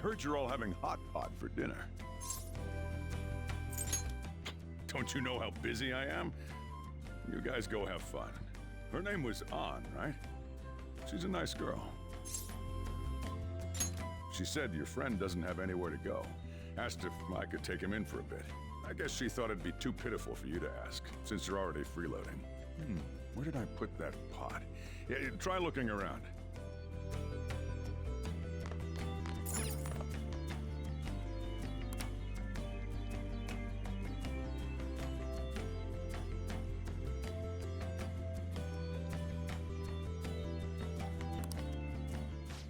heard you're all having hot pot for dinner. Don't you know how busy I am? You guys go have fun. Her name was An, right? She's a nice girl. She said your friend doesn't have anywhere to go. Asked if I could take him in for a bit. I guess she thought it'd be too pitiful for you to ask, since you're already freeloading. Where did I put that pot? Yeah, try looking around.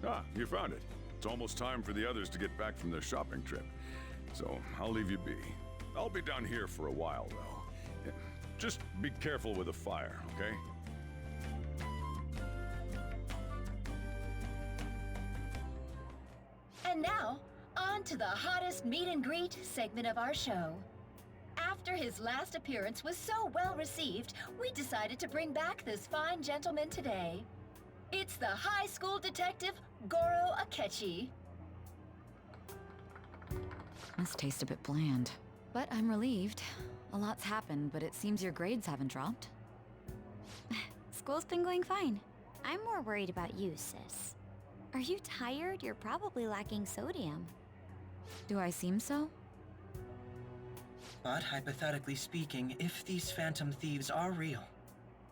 Ah, you found it. It's almost time for the others to get back from their shopping trip. So, I'll leave you be. I'll be down here for a while, though. Just be careful with the fire, okay? And now, on to the hottest meet and greet segment of our show. After his last appearance was so well received, we decided to bring back this fine gentleman today. It's the high school detective, Goro Akechi. This tastes a bit bland, but I'm relieved. A lot's happened, but it seems your grades haven't dropped. School's been going fine. I'm more worried about you, sis. Are you tired? You're probably lacking sodium. Do I seem so? But hypothetically speaking, if these phantom thieves are real,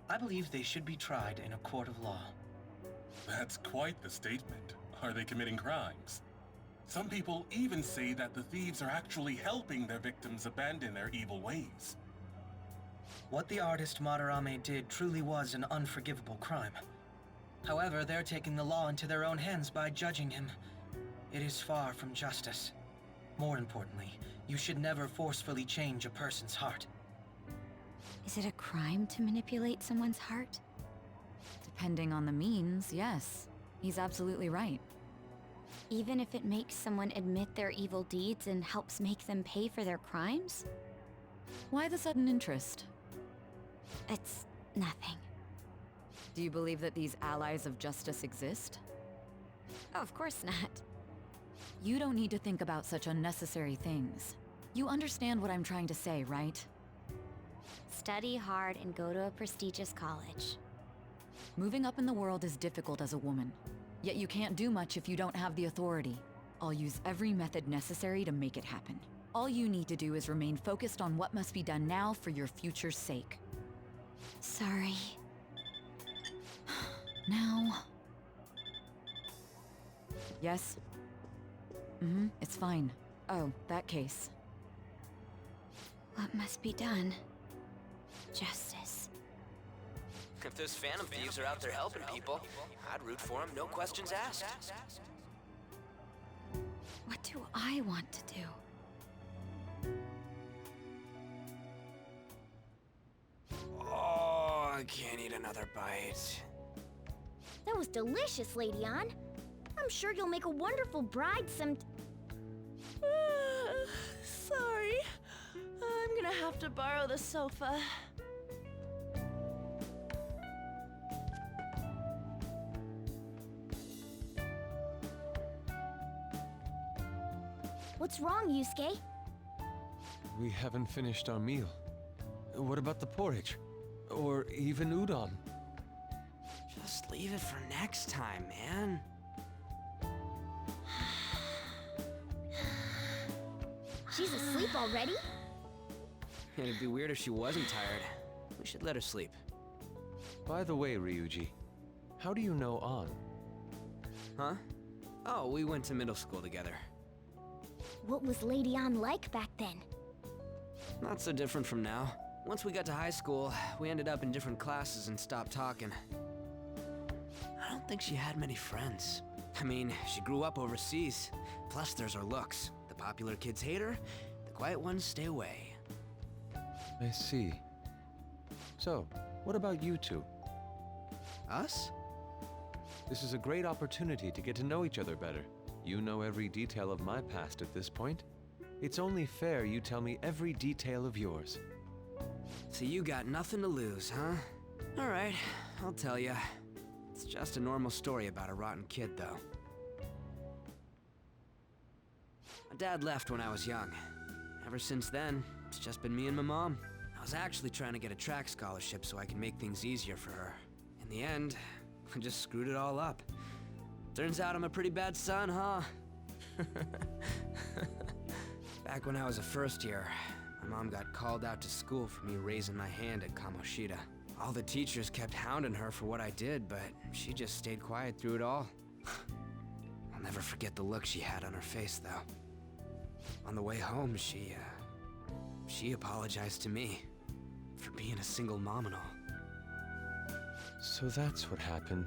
I believe they should be tried in a court of law. That's quite the statement. Are they committing crimes? Some people even say that the thieves are actually helping their victims abandon their evil ways. What the artist Madarame did truly was an unforgivable crime. However, they're taking the law into their own hands by judging him. It is far from justice. More importantly, you should never forcefully change a person's heart. Is it a crime to manipulate someone's heart? Depending on the means, yes. He's absolutely right. Even if it makes someone admit their evil deeds and helps make them pay for their crimes? Why the sudden interest? It's nothing. Do you believe that these allies of justice exist? Oh, of course not. You don't need to think about such unnecessary things. You understand what I'm trying to say, right? Study hard and go to a prestigious college. Moving up in the world is difficult as a woman. Yet you can't do much if you don't have the authority. I'll use every method necessary to make it happen. All you need to do is remain focused on what must be done now for your future's sake. Sorry. Now... Yes? It's fine. Oh, that case. What must be done? Justice. If those phantom thieves are out there helping people, I'd root for them, no questions asked. What do I want to do? Oh, I can't eat another bite. That was delicious, Lady Ann. I'm sure you'll make a wonderful bride Sorry. I'm gonna have to borrow the sofa. What's wrong, Yusuke? We haven't finished our meal. What about the porridge? Or even udon? Just leave it for next time, man. She's asleep already? It'd be weird if she wasn't tired. We should let her sleep. By the way, Ryuji, how do you know An? Huh? Oh, we went to middle school together. What was Lady Ann like back then? Not so different from now. Once we got to high school, we ended up in different classes and stopped talking. I don't think she had many friends. I mean, she grew up overseas. Plus, there's her looks. The popular kids hate her, the quiet ones stay away. I see. So, what about you two? Us? This is a great opportunity to get to know each other better. You know every detail of my past at this point. It's only fair you tell me every detail of yours. So you got nothing to lose, huh? Alright, I'll tell ya. It's just a normal story about a rotten kid, though. Dad left when I was young. Ever since then, it's just been me and my mom. I was actually trying to get a track scholarship so I could make things easier for her. In the end, I just screwed it all up. Turns out I'm a pretty bad son, huh? Back when I was a first year, my mom got called out to school for me raising my hand at Kamoshida. All the teachers kept hounding her for what I did, but she just stayed quiet through it all. I'll never forget the look she had on her face, though. On the way home, she apologized to me for being a single mom and all. So that's what happened.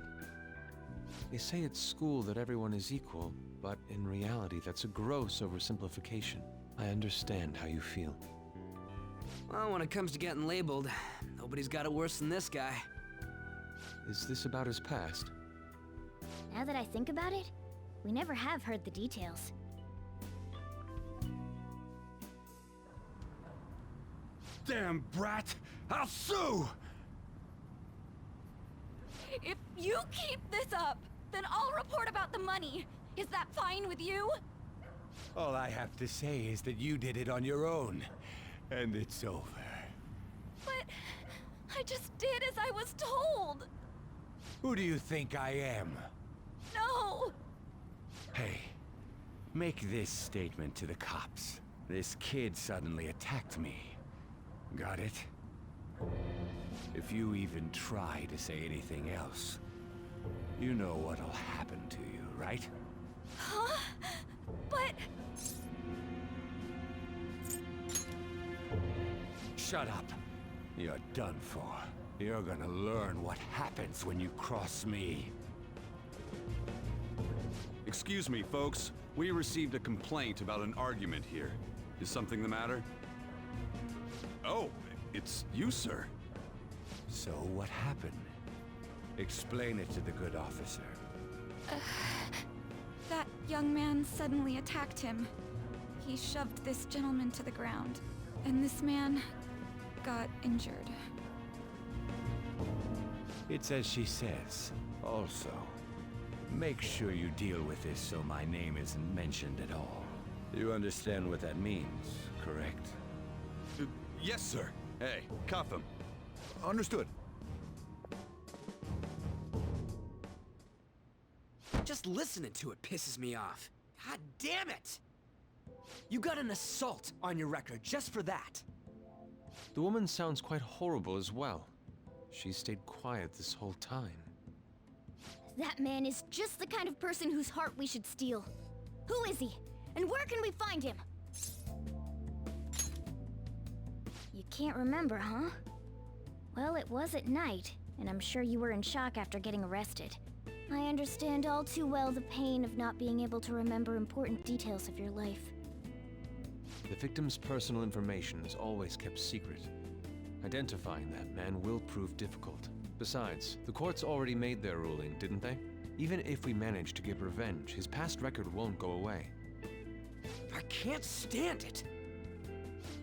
They say at school that everyone is equal, but in reality, that's a gross oversimplification. I understand how you feel. Well, when it comes to getting labeled, nobody's got it worse than this guy. Is this about his past? Now that I think about it, we never have heard the details. Damn brat! I'll sue! If you keep this up, then I'll report about the money. Is that fine with you? All I have to say is that you did it on your own, and it's over. But I just did as I was told. Who do you think I am? No! Hey, make this statement to the cops. This kid suddenly attacked me. Got it? If you even try to say anything else, you know what'll happen to you, right? Huh? But... Shut up. You're done for. You're gonna learn what happens when you cross me. Excuse me, folks. We received a complaint about an argument here. Is something the matter? Oh, it's you, sir. So what happened? Explain it to the good officer. That young man suddenly attacked him. He shoved this gentleman to the ground, and this man got injured. It's as she says. Also, make sure you deal with this so my name isn't mentioned at all. You understand what that means, correct? Yes, sir. Hey, cuff him. Understood. Just listening to it pisses me off. God damn it! You got an assault on your record just for that. The woman sounds quite horrible as well. She stayed quiet this whole time. That man is just the kind of person whose heart we should steal. Who is he? And where can we find him? You can't remember, huh? Well, it was at night, and I'm sure you were in shock after getting arrested. I understand all too well the pain of not being able to remember important details of your life. The victim's personal information is always kept secret. Identifying that man will prove difficult. Besides, the courts already made their ruling, didn't they? Even if we manage to get revenge, his past record won't go away. I can't stand it.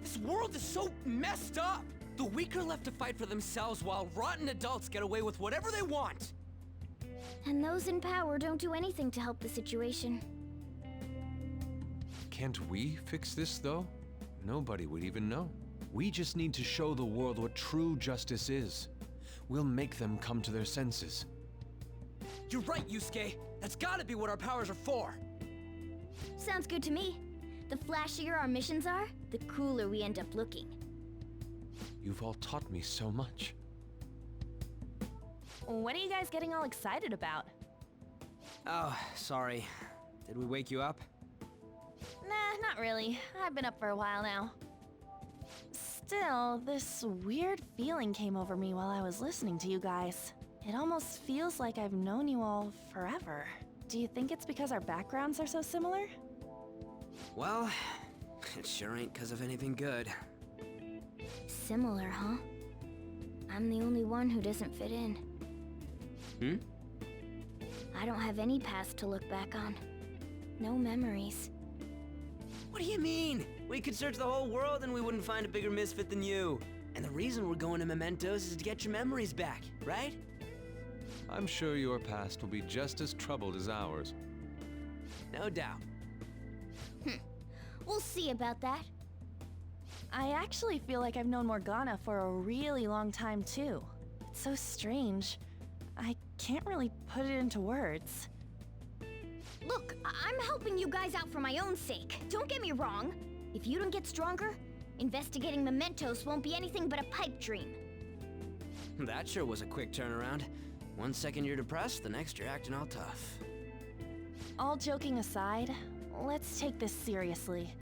This world is so messed up. The weak are left to fight for themselves while rotten adults get away with whatever they want. And those in power don't do anything to help the situation. Can't we fix this, though? Nobody would even know. We just need to show the world what true justice is. We'll make them come to their senses. You're right, Yusuke. That's gotta be what our powers are for. Sounds good to me. The flashier our missions are, the cooler we end up looking. You've all taught me so much. What are you guys getting all excited about? Oh, sorry. Did we wake you up? Nah, not really. I've been up for a while now. Still, this weird feeling came over me while I was listening to you guys. It almost feels like I've known you all forever. Do you think it's because our backgrounds are so similar? Well, it sure ain't 'cause of anything good. Similar, huh? I'm the only one who doesn't fit in. Hmm? I don't have any past to look back on. No memories. What do you mean? We could search the whole world and we wouldn't find a bigger misfit than you. And the reason we're going to Mementos is to get your memories back, right? I'm sure your past will be just as troubled as ours. No doubt. We'll see about that. I actually feel like I've known Morgana for a really long time, too. It's so strange. I can't really put it into words. Look, I'm helping you guys out for my own sake. Don't get me wrong. If you don't get stronger, investigating mementos won't be anything but a pipe dream. That sure was a quick turnaround. 1 second you're depressed, the next you're acting all tough. All joking aside, let's take this seriously.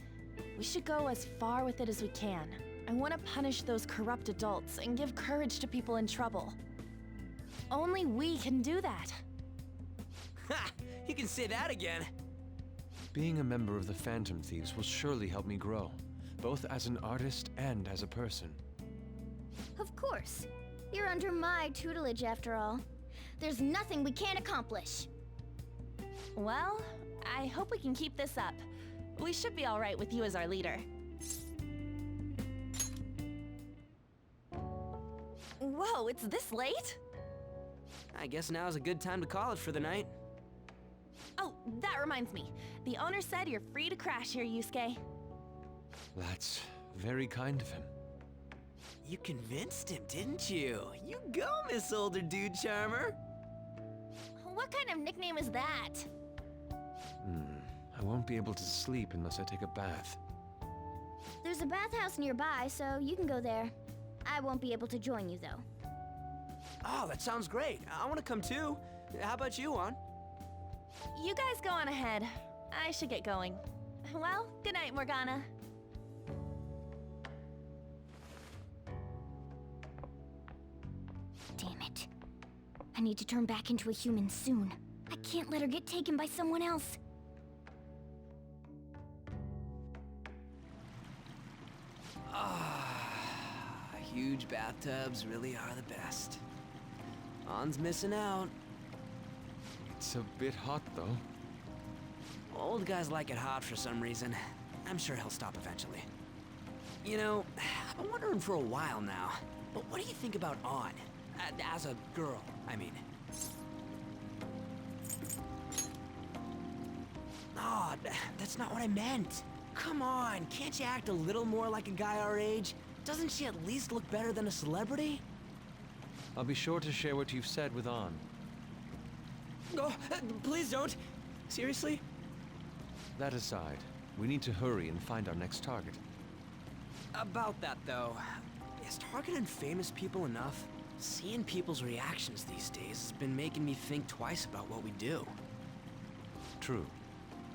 We should go as far with it as we can. I want to punish those corrupt adults and give courage to people in trouble. Only we can do that. Ha! You can say that again! Being a member of the Phantom Thieves will surely help me grow, both as an artist and as a person. Of course. You're under my tutelage after all. There's nothing we can't accomplish. Well, I hope we can keep this up. We should be all right with you as our leader. Whoa, it's this late? I guess now's a good time to call it for the night. Oh, that reminds me. The owner said you're free to crash here, Yusuke. That's very kind of him. You convinced him, didn't you? You go, Miss Older Dude Charmer. What kind of nickname is that? I won't be able to sleep unless I take a bath. There's a bathhouse nearby, so you can go there. I won't be able to join you, though. Oh, that sounds great. I want to come too. How about you, Juan? You guys go on ahead. I should get going. Well, good night, Morgana. Damn it. I need to turn back into a human soon. I can't let her get taken by someone else. Huge bathtubs really are the best. Juan's missing out. It's a bit hot, though. Old guys like it hot for some reason. I'm sure he'll stop eventually. You know, I've been wondering for a while now, but what do you think about On? As a girl, I mean. No, that's not what I meant. Come on, can't you act a little more like a guy our age? Doesn't she at least look better than a celebrity? I'll be sure to share what you've said with On. Oh, please don't. Seriously? That aside, we need to hurry and find our next target. About that, though, is targeting famous people enough? Seeing people's reactions these days has been making me think twice about what we do. True.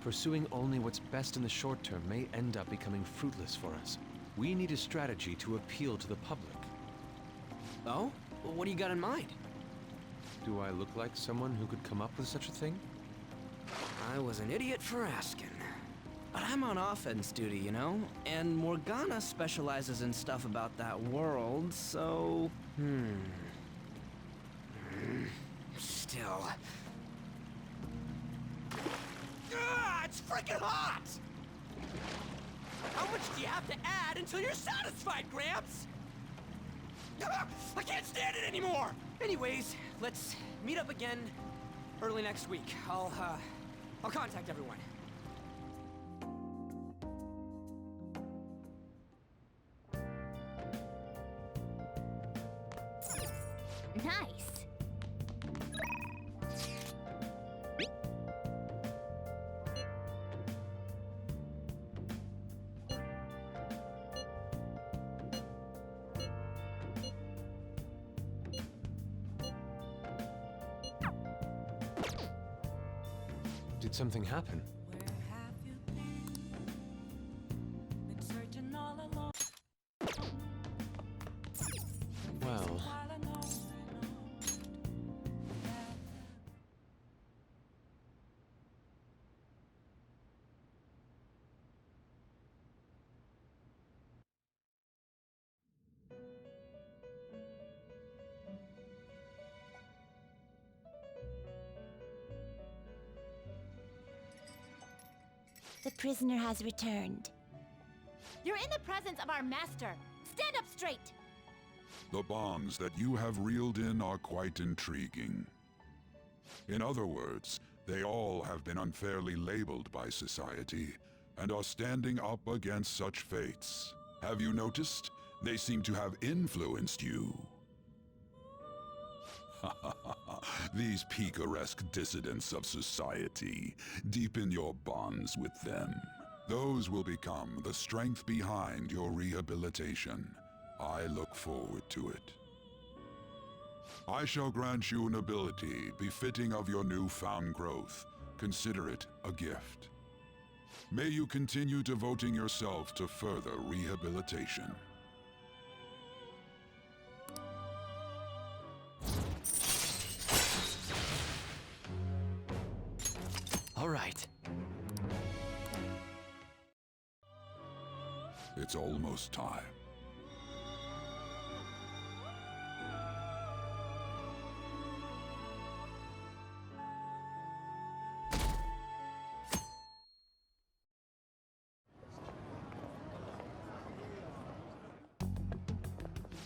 Pursuing only what's best in the short term may end up becoming fruitless for us. We need a strategy to appeal to the public. Oh? What do you got in mind? Do I look like someone who could come up with such a thing? I was an idiot for asking. But I'm on offense duty, you know? And Morgana specializes in stuff about that world, so... Still... It's freaking hot! How much do you have to add until you're satisfied, Gramps? I can't stand it anymore! Anyways, let's meet up again early next week. I'll contact everyone. Nice. Did something happen? Well... The prisoner has returned. You're in the presence of our master. Stand up straight! The bonds that you have reeled in are quite intriguing. In other words, they all have been unfairly labeled by society and are standing up against such fates. Have you noticed? They seem to have influenced you. These picaresque dissidents of society, deepen your bonds with them. Those will become the strength behind your rehabilitation. I look forward to it. I shall grant you an ability befitting of your newfound growth. Consider it a gift. May you continue devoting yourself to further rehabilitation. All right. It's almost time.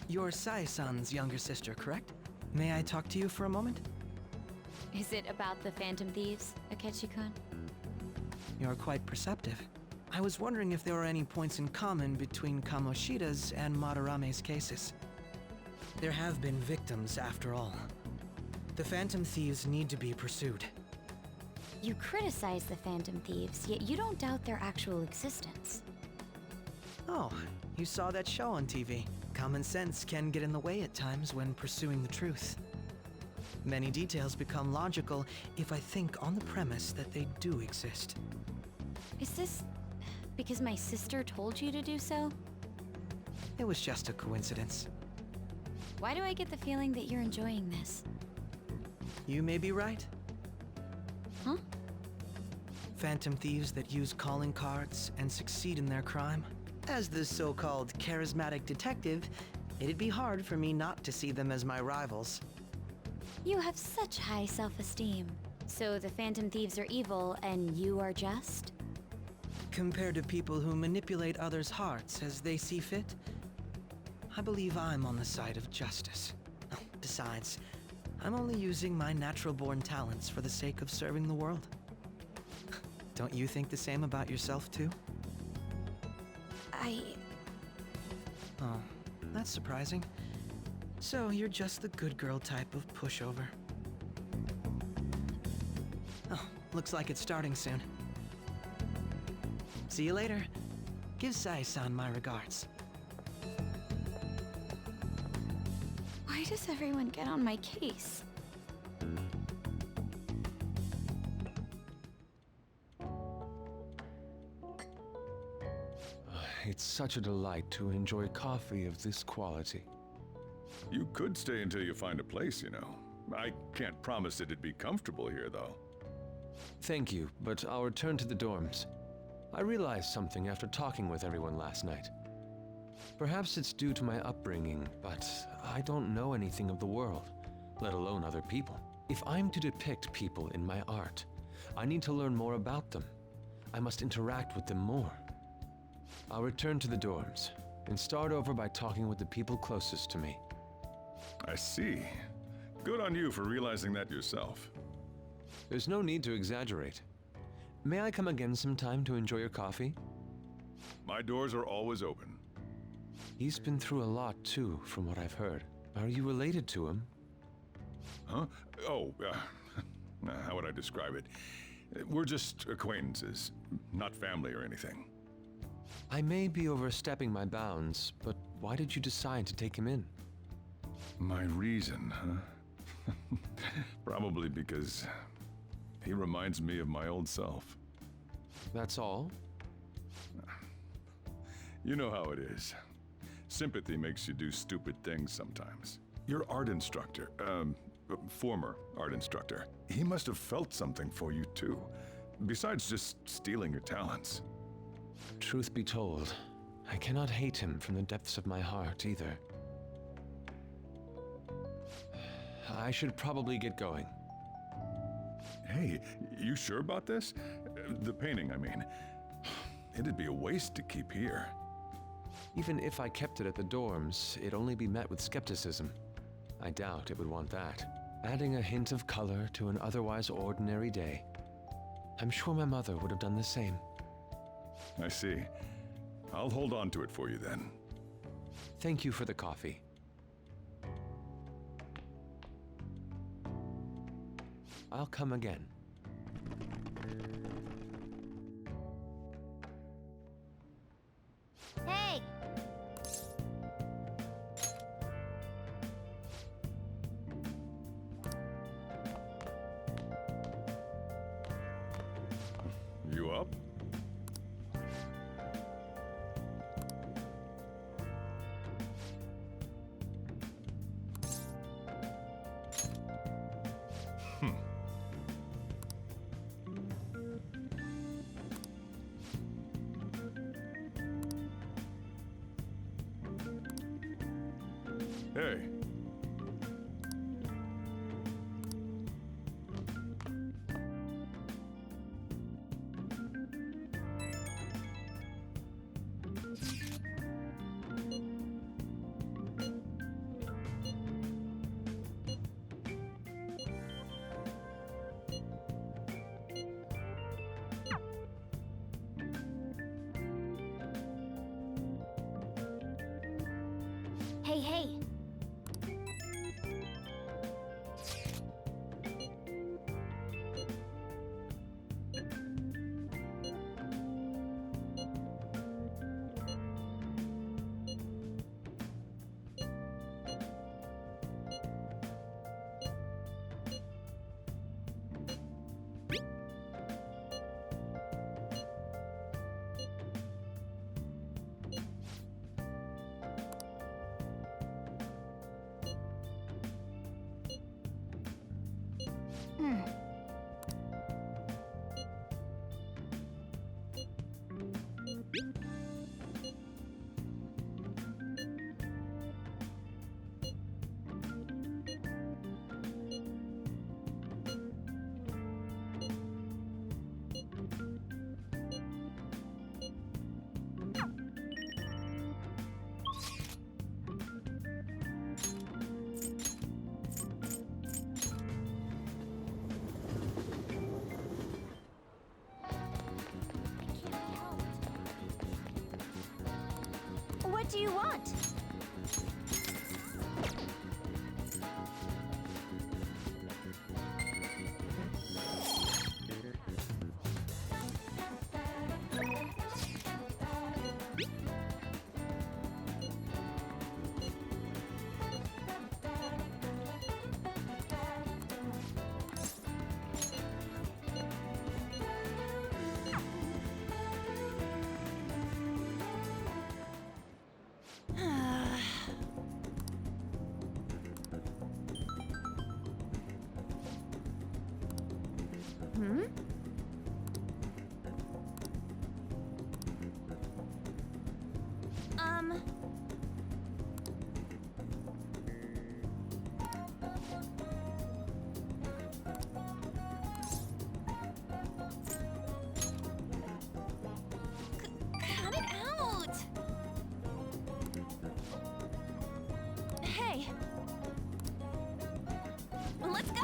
You're Sai-san's younger sister, correct? May I talk to you for a moment? Is it about the Phantom Thieves, Akechi-kun? You're quite perceptive. I was wondering if there were any points in common between Kamoshida's and Madarame's cases. There have been victims, after all. The Phantom Thieves need to be pursued. You criticize the Phantom Thieves, yet you don't doubt their actual existence. Oh, you saw that show on TV. Common sense can get in the way at times when pursuing the truth. Many details become logical if I think on the premise that they do exist. Is this because my sister told you to do so? It was just a coincidence. Why do I get the feeling that you're enjoying this? You may be right. Huh? Phantom thieves that use calling cards and succeed in their crime. As the so-called charismatic detective, it'd be hard for me not to see them as my rivals. You have such high self-esteem. So the Phantom Thieves are evil and you are just? Compared to people who manipulate others' hearts as they see fit, I believe I'm on the side of justice. Besides, I'm only using my natural-born talents for the sake of serving the world. Don't you think the same about yourself, too? Oh, that's surprising. So you're just the good girl type of pushover. Oh, looks like it's starting soon. See you later. Give Sai-san my regards. Why does everyone get on my case? It's such a delight to enjoy coffee of this quality. You could stay until you find a place, you know. I can't promise it'd be comfortable here, though. Thank you, but I'll return to the dorms. I realized something after talking with everyone last night. Perhaps it's due to my upbringing, but I don't know anything of the world, let alone other people. If I'm to depict people in my art, I need to learn more about them. I must interact with them more. I'll return to the dorms and start over by talking with the people closest to me. I see. Good on you for realizing that yourself. There's no need to exaggerate. May I come again sometime to enjoy your coffee? My doors are always open. He's been through a lot, too, from what I've heard. Are you related to him? Huh? Oh, how would I describe it? We're just acquaintances, not family or anything. I may be overstepping my bounds, but why did you decide to take him in? My reason, huh? Probably because he reminds me of my old self. That's all? You know how it is. Sympathy makes you do stupid things sometimes. Your art instructor, former art instructor, he must have felt something for you too, besides just stealing your talents. Truth be told, I cannot hate him from the depths of my heart either. I should probably get going. Hey, you sure about this? The painting, I mean. It'd be a waste to keep here. Even if I kept it at the dorms, it'd only be met with skepticism. I doubt it would want that. Adding a hint of color to an otherwise ordinary day. I'm sure my mother would have done the same. I see. I'll hold on to it for you then. Thank you for the coffee. I'll come again. Hey! You up? Hey. Hey, hey! What do you want? Cut it out! Hey! Let's go!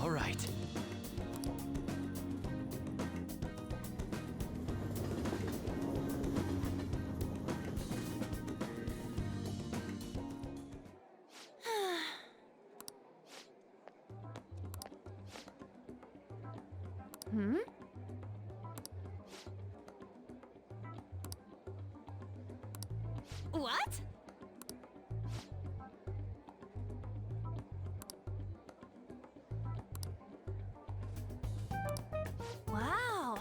All right. What? Wow.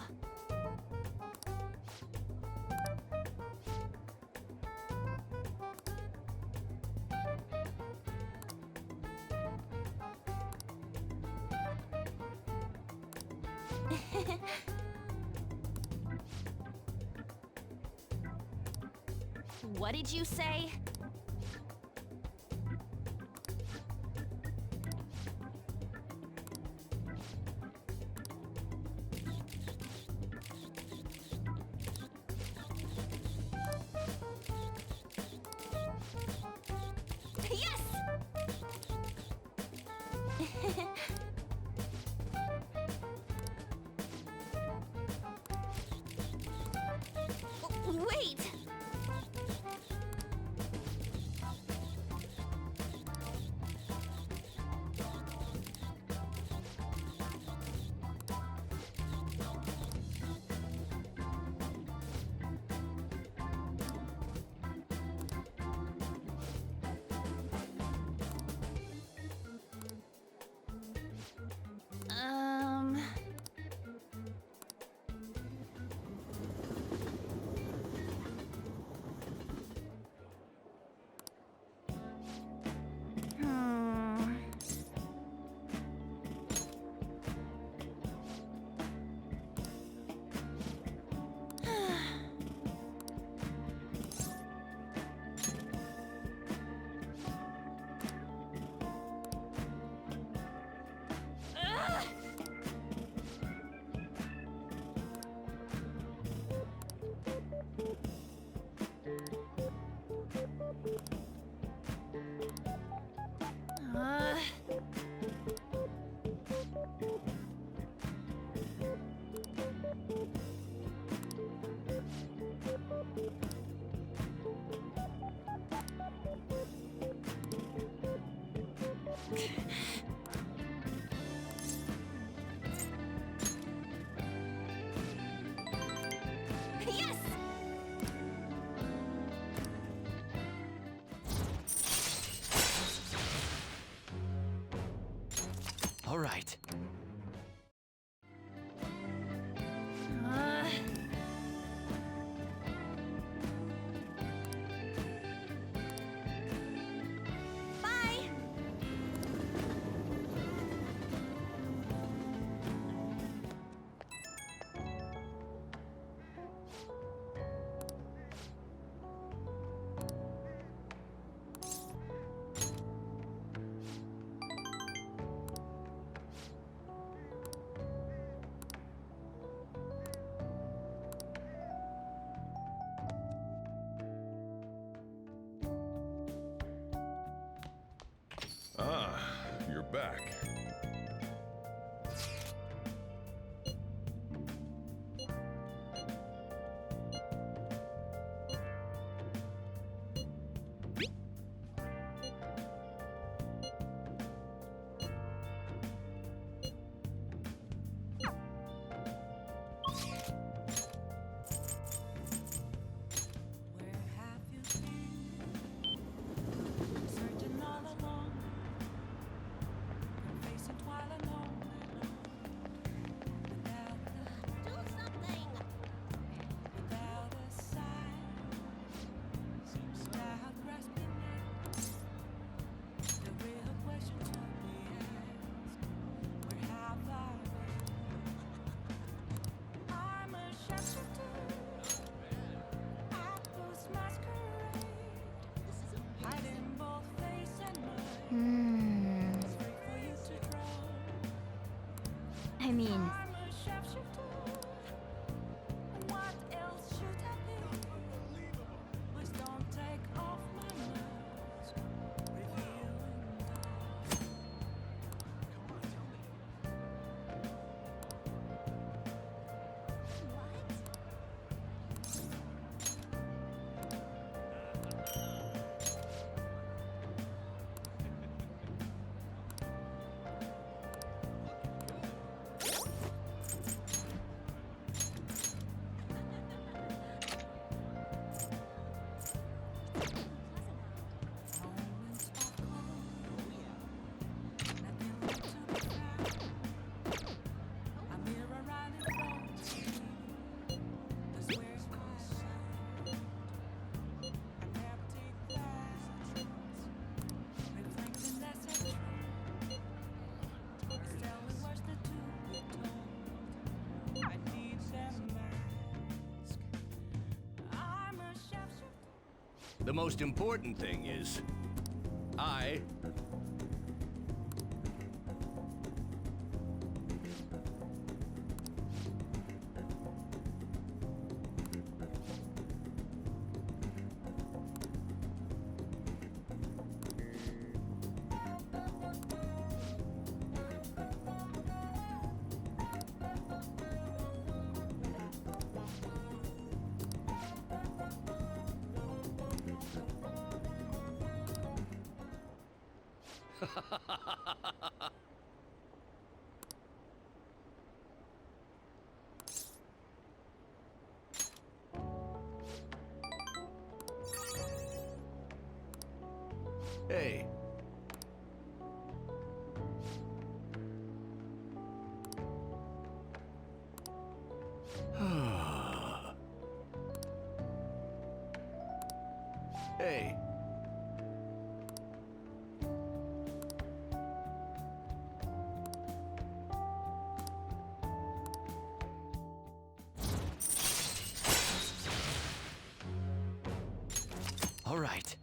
What did you say? Yes! Wait! Yes! All right. Bye! Ah, you're back. I mean... The most important thing is, I Hey. Hey. All right.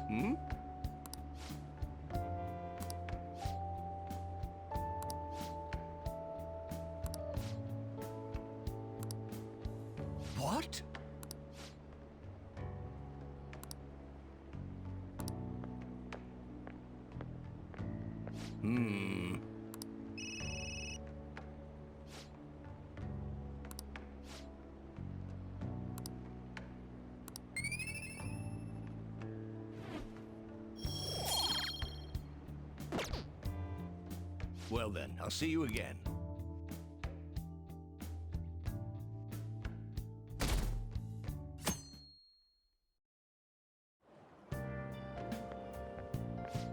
Hmm? What? Hmm. Well then, I'll see you again.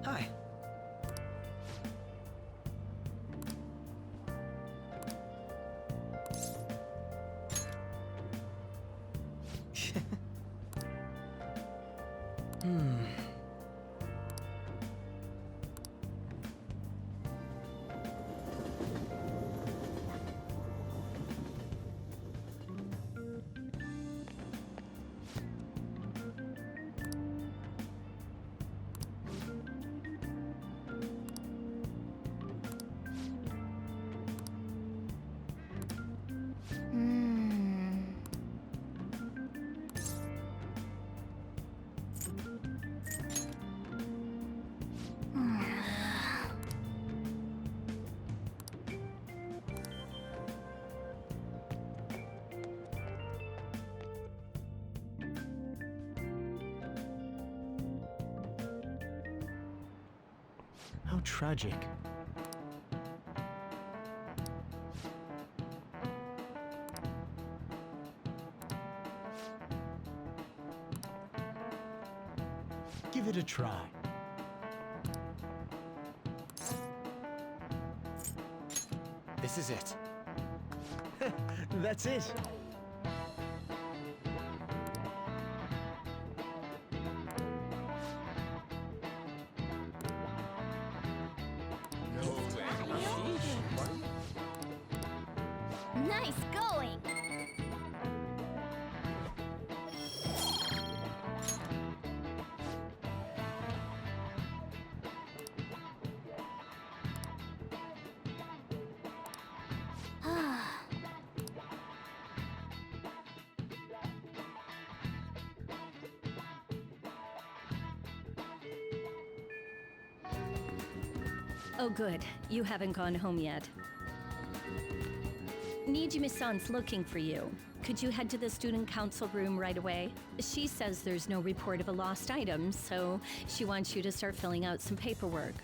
Hi. How tragic. Give it a try. This is it. That's it. Nice going! Oh good, you haven't gone home yet. Nijime-san's looking for you. Could you head to the student council room right away? She says there's no report of a lost item, so she wants you to start filling out some paperwork.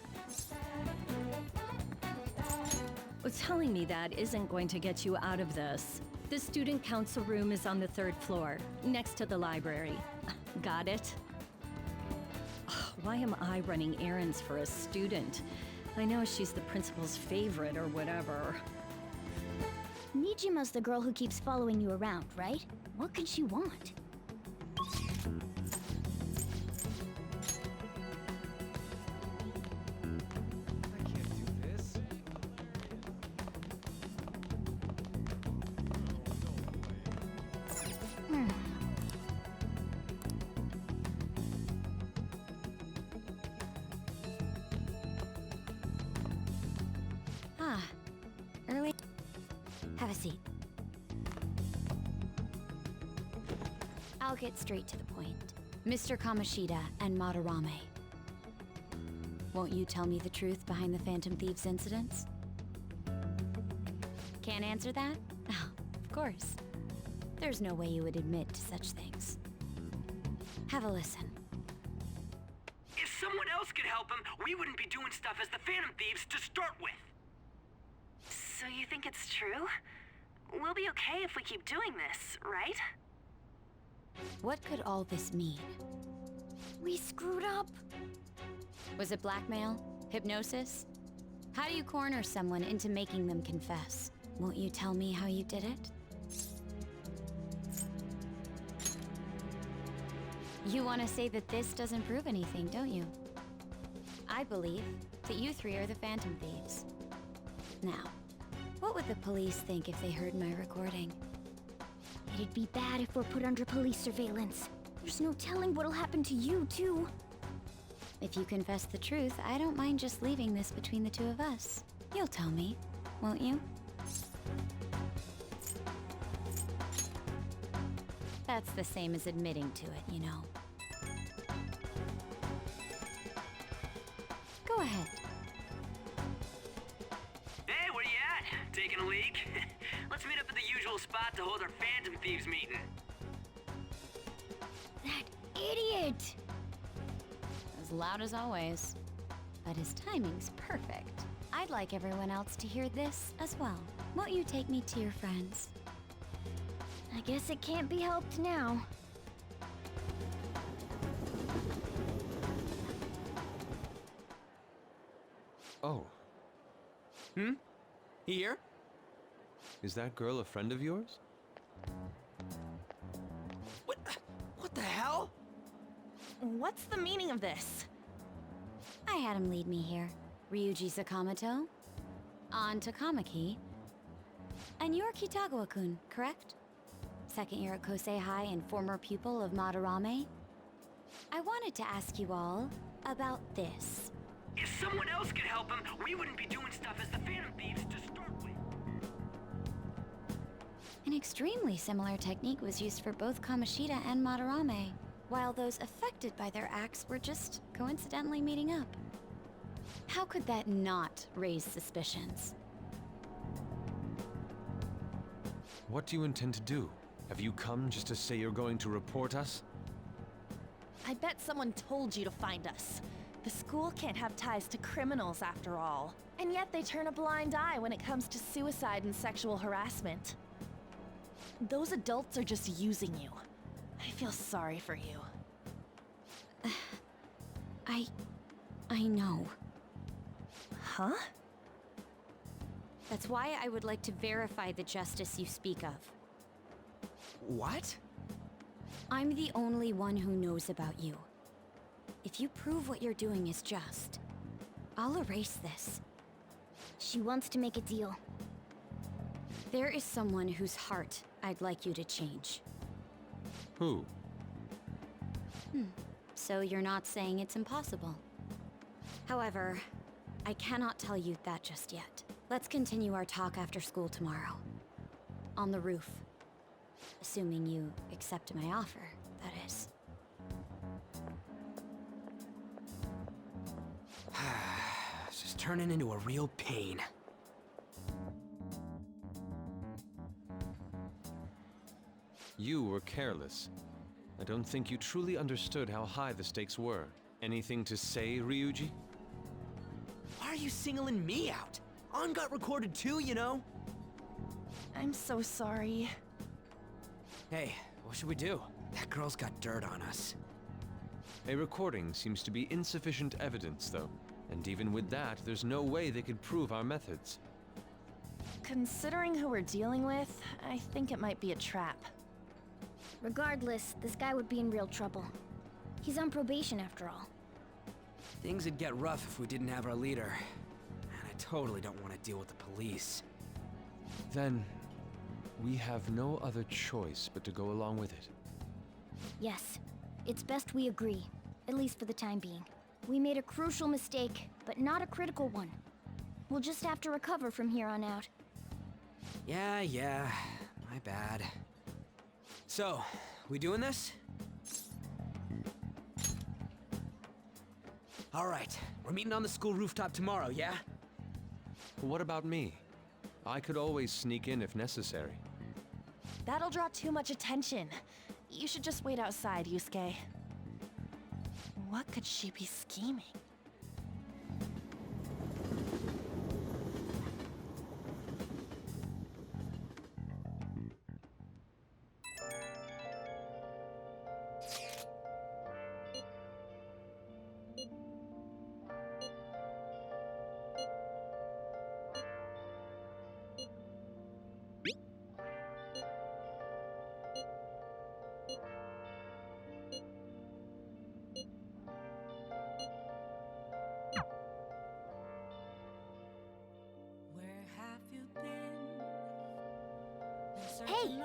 Well, telling me that isn't going to get you out of this. The student council room is on the 3rd floor, next to the library. Got it? Why am I running errands for a student? I know she's the principal's favorite or whatever. Nijima's the girl who keeps following you around, right? What could she want? Early. Have a seat. I'll get straight to the point. Mr. Kamoshida and Madarame. Won't you tell me the truth behind the Phantom Thieves incidents? Can't answer that? Oh, of course. There's no way you would admit to such things. Have a listen. If someone else could help him, we wouldn't be doing stuff as the Phantom Thieves to start with. So you think it's true? We'll be okay if we keep doing this, right? What could all this mean? We screwed up. Was it blackmail? Hypnosis? How do you corner someone into making them confess? Won't you tell me how you did it? You want to say that this doesn't prove anything, don't you? I believe that you three are the Phantom Thieves. Now, what would the police think if they heard my recording? It'd be bad if we're put under police surveillance. There's no telling what'll happen to you, too. If you confess the truth, I don't mind just leaving this between the two of us. You'll tell me, won't you? That's the same as admitting to it, you know. Go ahead. Hey, where you at? Taking a leak? Let's meet up at the usual spot to hold our Phantom Thieves meeting. That idiot! As loud as always. But his timing's perfect. I'd like everyone else to hear this as well. Won't you take me to your friends? I guess it can't be helped now. Oh. Here? Is that girl a friend of yours? What the hell? What's the meaning of this? I had him lead me here. Ryuji Sakamoto, on to Kamaki, and you're Kitagawa-kun, correct? Second year at Kosei High and former pupil of Madarame. I wanted to ask you all about this. If someone else could help him, we wouldn't be doing stuff as the Phantom Thieves to start with. An extremely similar technique was used for both Kamoshida and Madarame, while those affected by their acts were just coincidentally meeting up. How could that not raise suspicions? What do you intend to do? Have you come just to say you're going to report us? I bet someone told you to find us. The school can't have ties to criminals after all. And yet they turn a blind eye when it comes to suicide and sexual harassment. Those adults are just using you. I feel sorry for you. I know. Huh? That's why I would like to verify the justice you speak of. What? I'm the only one who knows about you. If you prove what you're doing is just, I'll erase this. She wants to make a deal. There is someone whose heart I'd like you to change. Who? So you're not saying it's impossible. However, I cannot tell you that just yet. Let's continue our talk after school tomorrow. On the roof. Assuming you accept my offer, that is. It's just turning into a real pain. You were careless. I don't think you truly understood how high the stakes were. Anything to say, Ryuji? Why are you singling me out? On got recorded too, you know? I'm so sorry. Hey, what should we do? That girl's got dirt on us. A recording seems to be insufficient evidence, though. And even with that, there's no way they could prove our methods. Considering who we're dealing with, I think it might be a trap. Regardless, this guy would be in real trouble. He's on probation after all. Things would get rough if we didn't have our leader. And I totally don't want to deal with the police. Then, we have no other choice but to go along with it. Yes, it's best we agree, at least for the time being. We made a crucial mistake, but not a critical one. We'll just have to recover from here on out. Yeah, my bad. So, we doing this? All right, we're meeting on the school rooftop tomorrow, yeah? What about me? I could always sneak in if necessary. That'll draw too much attention. You should just wait outside, Yusuke. What could she be scheming? Hey!